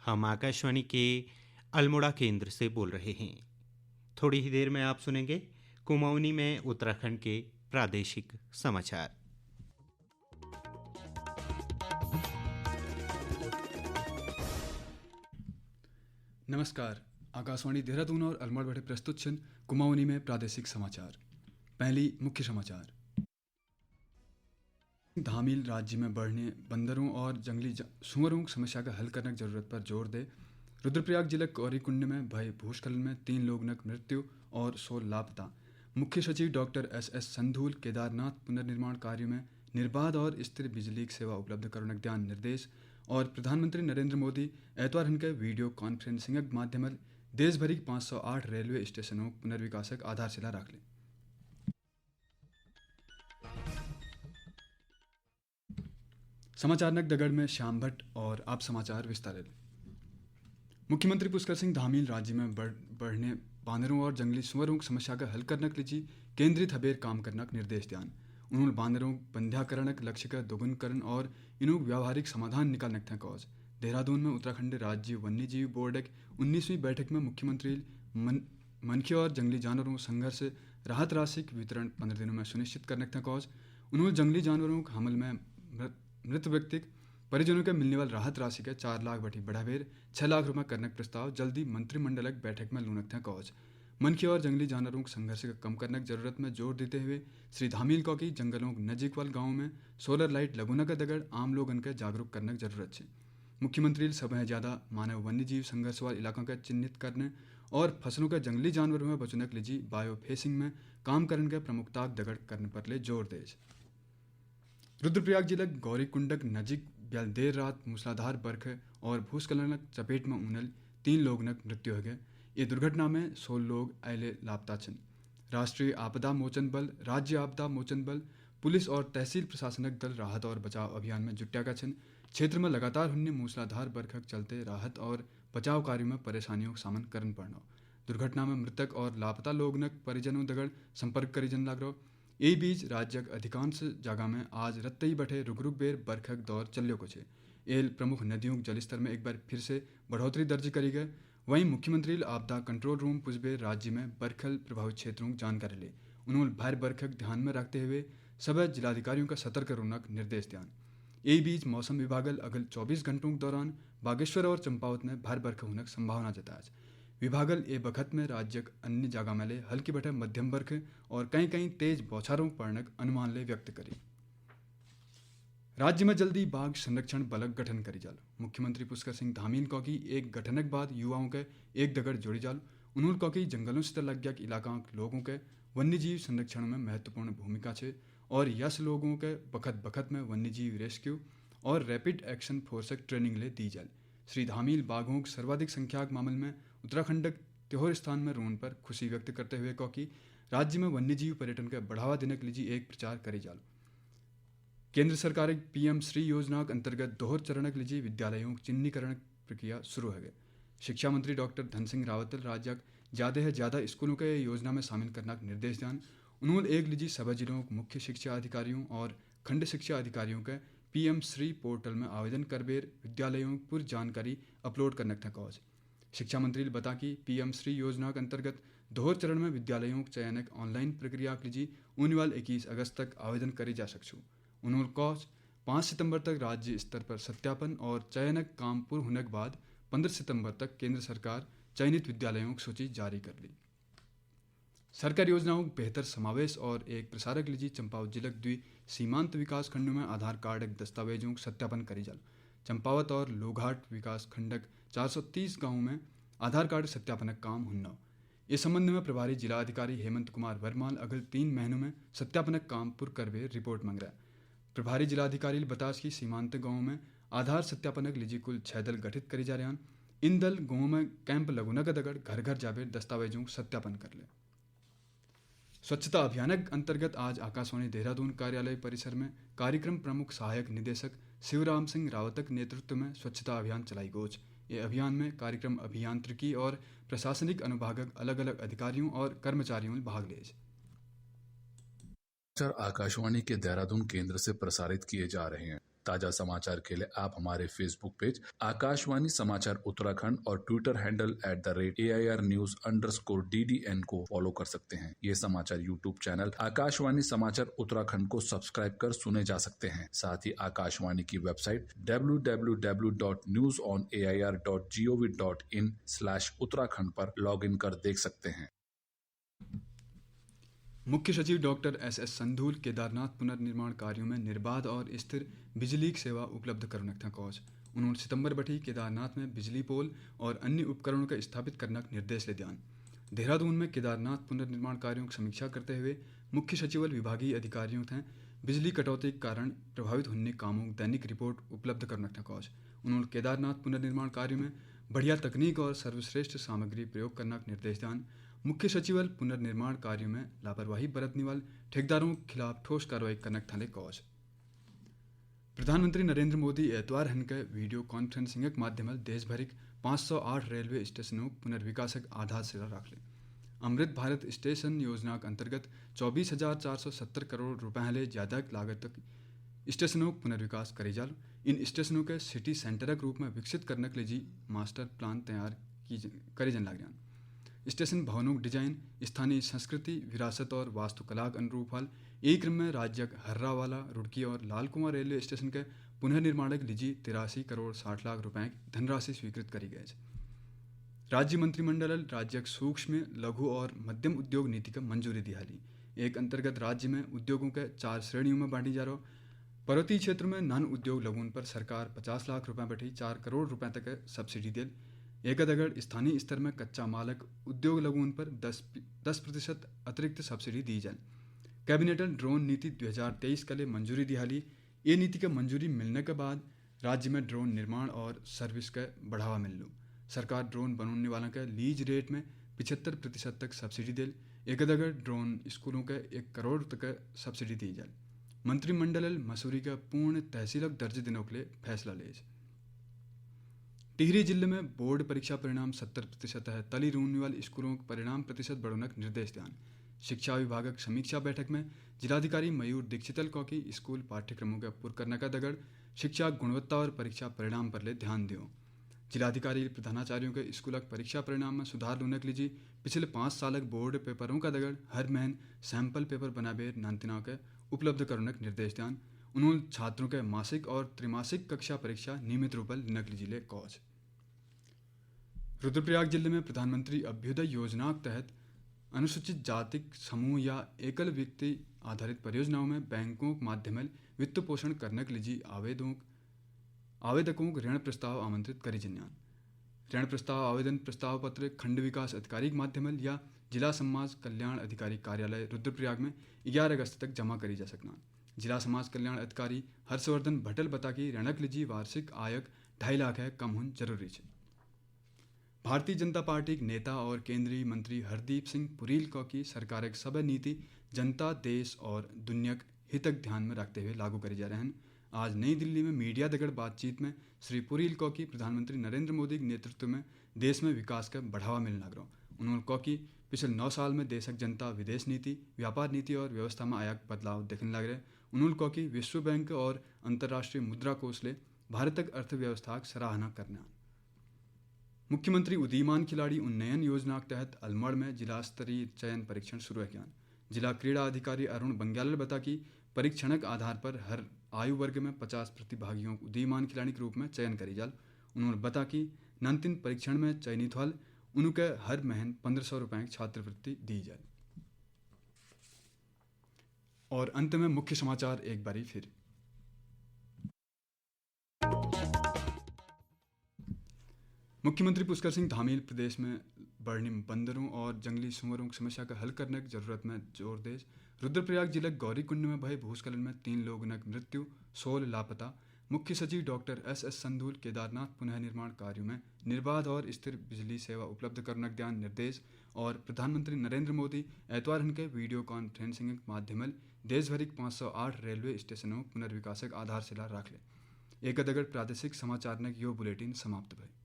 हम आकाशवाणी के अल्मोड़ा केंद्र से बोल रहे हैं। थोड़ी ही देर में आप सुनेंगे कुमाऊनी में उत्तराखंड के प्रादेशिक समाचार। नमस्कार। आकाशवाणी देहरादून और अल्मोड़ा बैठे प्रस्तुत छन कुमाऊनी में प्रादेशिक समाचार। पहली मुख्य समाचार। धामील राज्य में बढ़ने बंदरों और जंगली सुअरों की समस्या का हल करने की जरूरत पर जोर दे। रुद्रप्रयाग जिले गौरीकुंड में भय भूस्खलन में 3 लोगों की मृत्यु और 16 लापता। मुख्य सचिव डॉक्टर एस संधूल केदारनाथ पुनर्निर्माण कार्य में निर्बाध और स्थिर बिजली की सेवा उपलब्ध कराने ध्यान निर्देश। और प्रधानमंत्री नरेंद्र मोदी एतवार के वीडियो कॉन्फ्रेंसिंग के माध्यम देश भरी 508 रेलवे स्टेशनों पुनर्विकासक आधारशिला रख ली। समाचार नक दगड़ में श्याम भट्ट और आप समाचार विस्तार। मुख्यमंत्री पुष्कर सिंह धामील राज्य में बढ़ने बानरों और जंगली सुअरों की समस्या का हल करने के लिए केंद्रित हबेर काम करने का निर्देश दिया। उन्होंने बानरों बंध्याकरण के लक्ष्य का दोगुनकरण और इन्हों व्यावहारिक समाधान निकालने का कौज। देहरादून में उत्तराखंड राज्य वन्यजीव बोर्ड की 19वीं बैठक में मुख्यमंत्री मनखी और जंगली जानवरों संघर्ष राहत राशि के वितरण 15 दिनों में सुनिश्चित करने का कौज। उन्होंने जंगली जानवरों के हमल में मृत व्यक्ति परिजनों के मिलने वाली राहत राशि के 4 लाख बटी बढ़ावेर 6 लाख रुपये करने का प्रस्ताव जल्दी मंत्रिमंडल की बैठक में लूनक था कौज। मनखी और जंगली जानवरों के संघर्ष को कम करने की जरूरत में जोर देते हुए श्री धामील को की जंगलों के नजीक वाले गाँव में सोलर लाइट लगुना का दगड़ आम लोगों के जागरूक करने की जरूरत है। मुख्यमंत्री सब ज़्यादा मानव वन्यजीव संघर्ष वाले इलाकों का चिन्हित करने और फसलों के जंगली जानवरों में बचने के लिए बायो फेसिंग में काम करने के प्रमुखता दगड़ करने पर ले जोर दे। रुद्रप्रयाग जिले गौरीकुंडक नजीक ब्याल देर रात मूसलाधार बरखा और भूस्खलन चपेट में उनल 3 लोगों की मृत्यु हो गई। ये दुर्घटना में 16 लोग अले लापता छन। राष्ट्रीय आपदा मोचन बल, राज्य आपदा मोचन बल, पुलिस और तहसील प्रशासनिक दल राहत और बचाव अभियान में जुटा का छन। क्षेत्र में लगातार होने मूसलाधार बरखा के चलते राहत और बचाव कार्यों में परेशानियों का सामना करना पड़ना। दुर्घटना में मृतक और लापता लोगों परिजनों दगड़ संपर्क करीजन लग रहा। यही बीच राज्य के अधिकांश जगह में आज रत्ते ही बैठे रुक रुक बेर बरखा दौर चलियो को छे। एल प्रमुख नदियों के जलस्तर में एक बार फिर से बढ़ोतरी दर्ज करी गई। वहीं मुख्यमंत्री आपदा कंट्रोल रूम पुजबे राज्य में बरखल प्रभावित क्षेत्रों की जानकारी ले। उन्होंने भारी बरखा ध्यान में रखते हुए सभी जिलाधिकारियों का सतर्क रहने का निर्देश दिया। यही बीच मौसम विभाग अगले 24 घंटों के दौरान बागेश्वर और चंपावत में भारी बरखा होने की संभावना जताया। विभागल ए बखत में राज्य के अन्य जगह में ले हल्की बटे मध्यम बरखा और कहीं कहीं तेज बौछारों पड़ने का अनुमान ले व्यक्त करी। राज्य में जल्दी बाघ संरक्षण बल गठन करी जाल। मुख्यमंत्री पुष्कर सिंह धामील को की एक गठन के बाद युवाओं के एक दगड़ जोड़ी जाल। उन्होंने कहा कि जंगलों से लग गया इलाका के लोगों के वन्यजीव संरक्षण में महत्वपूर्ण भूमिका है और यस लोगों के बखत बखत में वन्यजीव रेस्क्यू और रैपिड एक्शन फोर्स ट्रेनिंग ले दी जाए। श्री धामील बाघों की सर्वाधिक संख्या के मामले में उत्तराखंड त्योहार स्थान में रोन पर खुशी व्यक्त करते हुए कहा कि राज्य में वन्यजीव पर्यटन का बढ़ावा देने के लिए एक प्रचार करे जाल। केंद्र सरकार पीएम श्री योजना के अंतर्गत दोहर चरण के लिए विद्यालयों की चिन्हीकरण प्रक्रिया शुरू है। शिक्षा मंत्री डॉक्टर धन सिंह रावत राज्य ज़्यादा से ज़्यादा स्कूलों के योजना में शामिल करने का निर्देश दिया। उन्होंने एक लीजिए सभी जिलों के मुख्य शिक्षा अधिकारियों और खंड शिक्षा अधिकारियों के पीएम श्री पोर्टल में आवेदन कर बेर विद्यालयों की पूरी जानकारी अपलोड करने का कौज। शिक्षा मंत्री ने बता कि पीएम श्री योजना के अंतर्गत दोहर चरण में विद्यालयों के चयन ऑनलाइन प्रक्रिया के लिए होने वाले 21 अगस्त तक आवेदन करे जा सकते। उन्होंने कहा 5 सितंबर तक राज्य स्तर पर सत्यापन और चयन काम पूर्ण होने के बाद 15 सितंबर तक केंद्र सरकार चयनित विद्यालयों की सूची जारी कर ली। सरकारी योजनाओं के बेहतर समावेश और एक प्रसारक लीजिए चंपावत जिले द्वि सीमांत विकास खंडों में आधार कार्ड दस्तावेजों का सत्यापन करी जाल। चंपावत और लोघाट विकास खंडक 430 गाँवों में आधार कार्ड सत्यापन काम हुन्ना। इस संबंध में प्रभारी जिला अधिकारी हेमंत कुमार वर्मा अगले 3 महीनों में सत्यापन काम पूर्ण करवे रिपोर्ट मांग रहा। प्रभारी जिलाधिकारी ने बताया कि सीमांत गाँवों में आधार सत्यापन के लिए कुल 6 दल गठित करी जा रहे हैं। इन दल गाँवों में कैंप लगुना का दगड़ घर घर जावे दस्तावेजों सत्यापन कर ले। स्वच्छता अभियान के अंतर्गत आज आकाशवाणी देहरादून कार्यालय परिसर में कार्यक्रम प्रमुख सहायक निदेशक शिवराम सिंह रावत के नेतृत्व में स्वच्छता अभियान चलाई गोच। ये अभियान में कार्यक्रम अभियांत्रिकी और प्रशासनिक अनुभागक अलग अलग अधिकारियों और कर्मचारियों ने भाग लिए। आकाशवाणी के देहरादून केंद्र से प्रसारित किए जा रहे हैं। ताजा समाचार के लिए आप हमारे फेसबुक पेज आकाशवाणी समाचार उत्तराखंड और ट्विटर हैंडल @AIR News_DDN को फॉलो कर सकते हैं। ये समाचार यूट्यूब चैनल आकाशवाणी समाचार उत्तराखंड को सब्सक्राइब कर सुने जा सकते हैं। साथ ही आकाशवाणी की वेबसाइट www.newsonair.gov.in/उत्तराखंड पर लॉगिन कर देख सकते हैं। मुख्य सचिव डॉक्टर एस संधूल केदारनाथ पुनर्निर्माण कार्यों में निर्बाध और स्थिर बिजली की सेवा उपलब्ध करने था कौज उन्होंने सितंबर बठी केदारनाथ में बिजली पोल और अन्य उपकरणों का स्थापित करने का निर्देश ले ध्यान। देहरादून में केदारनाथ पुनर्निर्माण कार्यों की समीक्षा करते हुए मुख्य सचिव विभागीय अधिकारियों थे बिजली कटौती के कारण प्रभावित होने कामों दैनिक रिपोर्ट उपलब्ध करने था कौज उन्होंने केदारनाथ पुनर्निर्माण कार्यों में बढ़िया तकनीक और सर्वश्रेष्ठ सामग्री प्रयोग करने का निर्देश दिया। मुख्य सचिव पुनर्निर्माण कार्यों में लापरवाही बरतने वाले ठेकेदारों के खिलाफ ठोस कार्रवाई करने थाले कौज। प्रधानमंत्री नरेंद्र मोदी एतवार हनके वीडियो कॉन्फ्रेंसिंग के माध्यम देश भर 508 रेलवे स्टेशनों पुनर्विकासक आधारशिला रख ले। अमृत भारत स्टेशन योजना के अंतर्गत 24,470 करोड़ रुपए ले ज्यादा लागत तक स्टेशनों का पुनर्विकास करे जाल। इन स्टेशनों के सिटी सेंटर के रूप में विकसित करने के लिए मास्टर प्लान तैयार करे जन लग रहा। स्टेशन भवनों डिजाइन स्थानीय संस्कृति विरासत और वास्तुकला के अनुरूप हाल एक क्रम में राज्य हर्रावाला रुड़की और लाल कुआं रेलवे स्टेशन के पुनर्निर्माण के लिए 83 करोड़ 60 लाख रुपए की धनराशि स्वीकृत करी गई है। राज्य मंत्रिमंडल राज्य सूक्ष्म लघु और मध्यम उद्योग नीति का मंजूरी दी हाली। एक अंतर्गत राज्य में उद्योगों के 4 श्रेणियों में बांटी जा रहा। पर्वतीय क्षेत्र में नन उद्योग लघुन पर सरकार 50 लाख रुपए बैठी 4 करोड़ रुपए तक सब्सिडी दे। एक दगड़ स्थानीय स्तर में कच्चा मालक उद्योग लघुन पर 10% अतिरिक्त सब्सिडी दी जाए। कैबिनेट ड्रोन नीति 2023 के लिए मंजूरी दी हाली। ये नीति का मंजूरी मिलने के बाद राज्य में ड्रोन निर्माण और सर्विस का बढ़ावा मिल लू। सरकार ड्रोन बनाने वालों के लीज रेट में 75% तक सब्सिडी दे। एक दगड़ ड्रोन स्कूलों के 1 करोड़ तक सब्सिडी दी जाए। मंत्रिमंडल मसूरी का पूर्ण तहसील दर्ज दिनों के लिए फैसला ले। टिहरी जिले में बोर्ड परीक्षा परिणाम 70% है। तली रोने वाले स्कूलों के परिणाम प्रतिशत बढ़ाने का निर्देश दिया। शिक्षा विभाग की समीक्षा बैठक में जिलाधिकारी मयूर दीक्षितल को की स्कूल पाठ्यक्रमों के पूर्ण करने का दगड़ शिक्षा गुणवत्ता और परीक्षा परिणाम पर ले ध्यान दियो। जिलाधिकारी प्रधानाचार्यों के स्कूल परीक्षा परिणाम में सुधार लाने के लिए पिछले 5 साल बोर्ड पेपरों का दगड़ हर महीने सैंपल पेपर बनाबे नानतिना के उपलब्ध करने का निर्देश दिया। उन्होंने छात्रों के मासिक और त्रैमासिक कक्षा परीक्षा नियमित रूप से लेने के लिए कौज। रुद्रप्रयाग जिले में प्रधानमंत्री अभ्युदय योजना के तहत अनुसूचित जाति समूह या एकल व्यक्ति आधारित परियोजनाओं में बैंकों के माध्यम वित्त पोषण करने के लिए आवेदकों को ऋण प्रस्ताव आमंत्रित करी जन्यान। ऋण प्रस्ताव आवेदन प्रस्ताव पत्र खंड विकास अधिकारी के माध्यम या जिला समाज कल्याण अधिकारी कार्यालय रुद्रप्रयाग में 11 अगस्त तक जमा करी जा सकना। जिला समाज कल्याण अधिकारी हर्षवर्धन भटल बता कि ऋणक लीजिए वार्षिक आयक 2.5 लाख है कम होना जरूरी है। भारतीय जनता पार्टी के नेता और केंद्रीय मंत्री हरदीप सिंह पुरील को की सरकार की सब नीति जनता देश और दुनिया के हित ध्यान में रखते हुए लागू करे जा रहे हैं। आज नई दिल्ली में मीडिया दगड़ बातचीत में श्री पुरील को की प्रधानमंत्री नरेंद्र मोदी के नेतृत्व में देश में विकास का बढ़ावा मिलने लग रहा। उन्होंने कहा कि पिछले 9 साल में देश की जनता विदेश नीति व्यापार नीति और व्यवस्था में आया बदलाव देखने लग रहे। उन्होंने कहा कि विश्व बैंक और अंतर्राष्ट्रीय मुद्रा कोष ले भारत की अर्थव्यवस्था की सराहना करना। मुख्यमंत्री उदीयमान खिलाड़ी उन्नयन योजना के तहत अल्मोड़ में जिला स्तरीय चयन परीक्षण शुरू है किया। जिला क्रीड़ा अधिकारी अरुण बंग्याल बता कि परीक्षण के आधार पर हर आयु वर्ग में 50 प्रतिभागियों को उदीयमान खिलाड़ी के रूप में चयन करी जाल। उन्होंने बता कि नानतिन परीक्षण में चयनित वाल उनके हर महीने 1500 रुपए की छात्रवृत्ति दी जाए। और अंत में मुख्य समाचार एक बारी फिर। मुख्यमंत्री पुष्कर सिंह धामील प्रदेश में बढ़नी बंदरों और जंगली सुअरों की समस्या का हल करने की जरूरत में जोर दे। रुद्रप्रयाग जिले गौरीकुंड में भय भूस्खलन में 3 लोगों की मृत्यु, 16 लापता। मुख्य सचिव डॉक्टर एस संधूल केदारनाथ पुनः निर्माण कार्यों में निर्बाध और स्थिर बिजली सेवा उपलब्ध करने का ध्यान निर्देश। और प्रधानमंत्री नरेंद्र मोदी एतवार के वीडियो कॉन्फ्रेंसिंग के माध्यम देश भर 508 रेलवे स्टेशनों पुनर्विकासक आधारशिला रख ले। एक दगड़ प्रादेशिक समाचार ने यो बुलेटिन समाप्त भय।